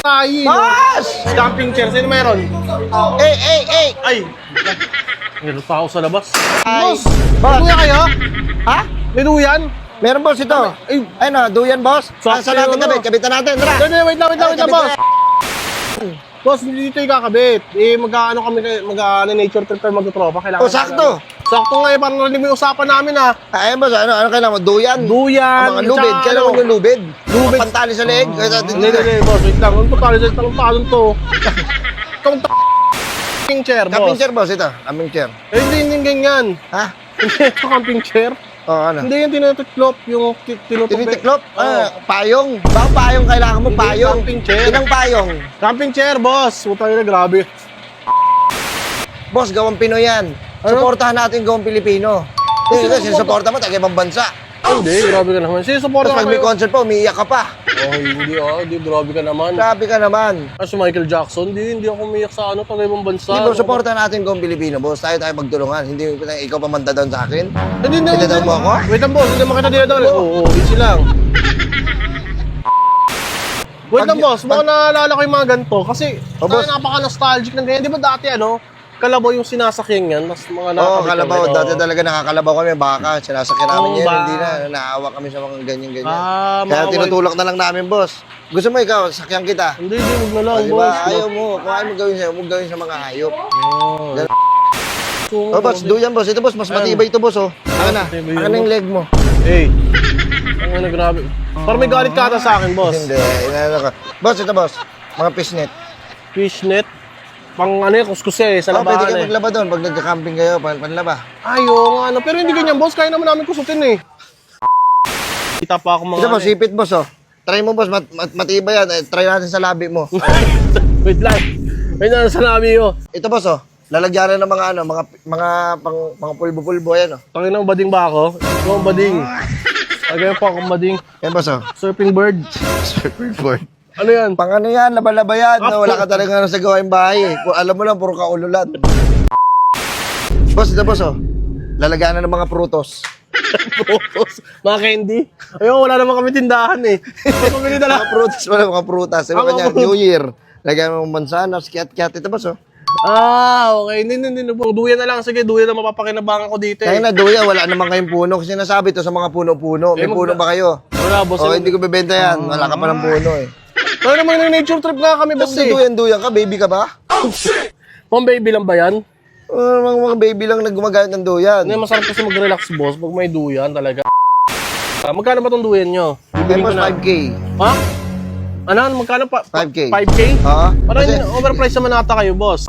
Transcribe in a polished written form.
tayo. Boss! Camping chair, sino meron? Ay! Meron pa ako sa labas. Ay, Boss! boss. May duyan kayo? Ha? May duyan? Meron boss ito. Ay, Ay na, duyan boss. Sakto Saan natin yun, kabit? no? Kabitan natin, tara. Hindi, wait lang, Kabit boss. na. Boss, hindi dito ikakabit. Eh, mag-ano kami, nature trip tayo magtutropa. Kailangan. Oh, sakto. Sakto nga eh, parang narinig mo yung usapan namin ah. Ay, boss, ano kailangan mo? Duyan. Duyan. Ang mga lubid. tsaka Kailangan ano. yung lubid. Lubid. Pantali sa leeg. Hindi, boss, wait lang. Ano to, pala sa talong palong to? Itong camping chair, boss. Camping chair, boss, ito. Camping chair. Eh, hindi ganyan. Ha? Hindi ito camping chair. Oh, ano? Hindi yung tinutiklop, yung tinutupi. Tinitiklop? Oo. Payong. Baka payong kailangan mo, Hindi, payong. camping chair. Inang payong. Camping chair, boss. Putang ina, grabe. Boss, gawang Pinoy yan. Ano? Suportahan natin gawang Pilipino. Hindi, Sino sinusuporta mo, taga ibang bansa. Ay, hindi, grabe ka naman. Sige, support Tapos ako pag may kayo. concert pa, umiiyak ka pa. Oh, hindi, grabe ka naman. Grabe ka naman. Ah, si Michael Jackson, hindi ako umiyak sa ano, taga ibang bansa. Hindi, boss, supportahan natin gawang Pilipino, boss. Tayo magtulungan. Hindi ikaw pa manda down sa akin. Hindi, Pinadal mo ako? Wait lang, boss, hindi makita dito. Oo, easy lang. Wait lang, boss, baka naalala ko yung mga ganito. Kasi, Oh, boss. napaka-nostalgic ng ganyan. Di ba dati, kalabaw yung sinasakyan yan, mas mga Oo, nakakabit kalabaw. kami, Dati oo. talaga nakakalabaw kami. Baka, sinasakyan namin Oo, yan. ba? Hindi na. Naawa kami sa mga ganyan-ganyan. Ah, Kaya mga tinutulak na lang namin, boss. Gusto mo ikaw, sakyan kita. Hindi, huwag na lang, O, diba? boss. Ayaw mo. Kung ayaw mo gawin sa mga hayop. Oh. Oh, boss, duyan, boss. Ito, boss. Mas matibay ito, boss, oh. Ano na? matibay Ano yun, yung leg mo? Hey. Ang ano, grabe. Parang may galit ka ata sa akin, boss. Hindi. Inano ka. Boss, ito, boss. Mga fishnet. Fishnet. Pang ano yung kuskus eh, sa Oh, pwede labahan kayo eh. maglaba doon. Pag nagka-camping kayo, panlaba. Ay, oo nga, pero hindi ganyan, boss. Kaya naman namin kusutin eh. Kita pa ako mga... Ito, boss. Sipit, boss, oh. Try mo, boss. Matibay yan. Try natin sa labi mo. Wait lang. Wait lang, sa labi ko. Ito, boss, oh. Lalagyan ng mga mga pulbo-pulbo yan, oh. Tangin ng bading ba ako? Ito ang bading. Lagay pa akong bading. Yan, boss, oh. Surfing bird. Surfboard. Ano yan? Pang ano yan, laba-laba yan. No, wala ka talaga sa gawain bahay. Eh. Alam mo lang, puro kaululan. Boss, ito, boss, oh. Lalagyan na ng mga prutos. Photos. Mga candy. Ayun, wala naman kami tindahan eh. Pagpapili na lang. Mga prutas, wala mga prutas. Sabi Ah, pa niya, mga New Year. Lagyan mo ng mansanas, kiat-kiat. Ito, boss, oh. Ah, okay. Hindi. Duyan na lang. Sige, duyan na mapapakinabangan ko dito Kaya eh. na, duya, wala naman kayong puno. Kasi nasabi to sa mga puno-puno. May Eh, puno ba kayo? Wala, boss. Oh, hindi ko bebenta yan. Wala ka pa ng puno, eh. Kaya naman yung nature trip nga kami, boss Kasi eh. duyan-duyan ka, baby ka ba? Pang baby lang ba yan? Mga baby lang na gumagamit ng duyan. Hindi, masarap kasi mag-relax, boss, pag may duyan talaga. Magkano ba tong duyan nyo? Ay, boss, 5K. Ha? Ano? Magkano pa? 5K. 5K? Ha? Parang Kasi, overpriced naman nata kayo, boss.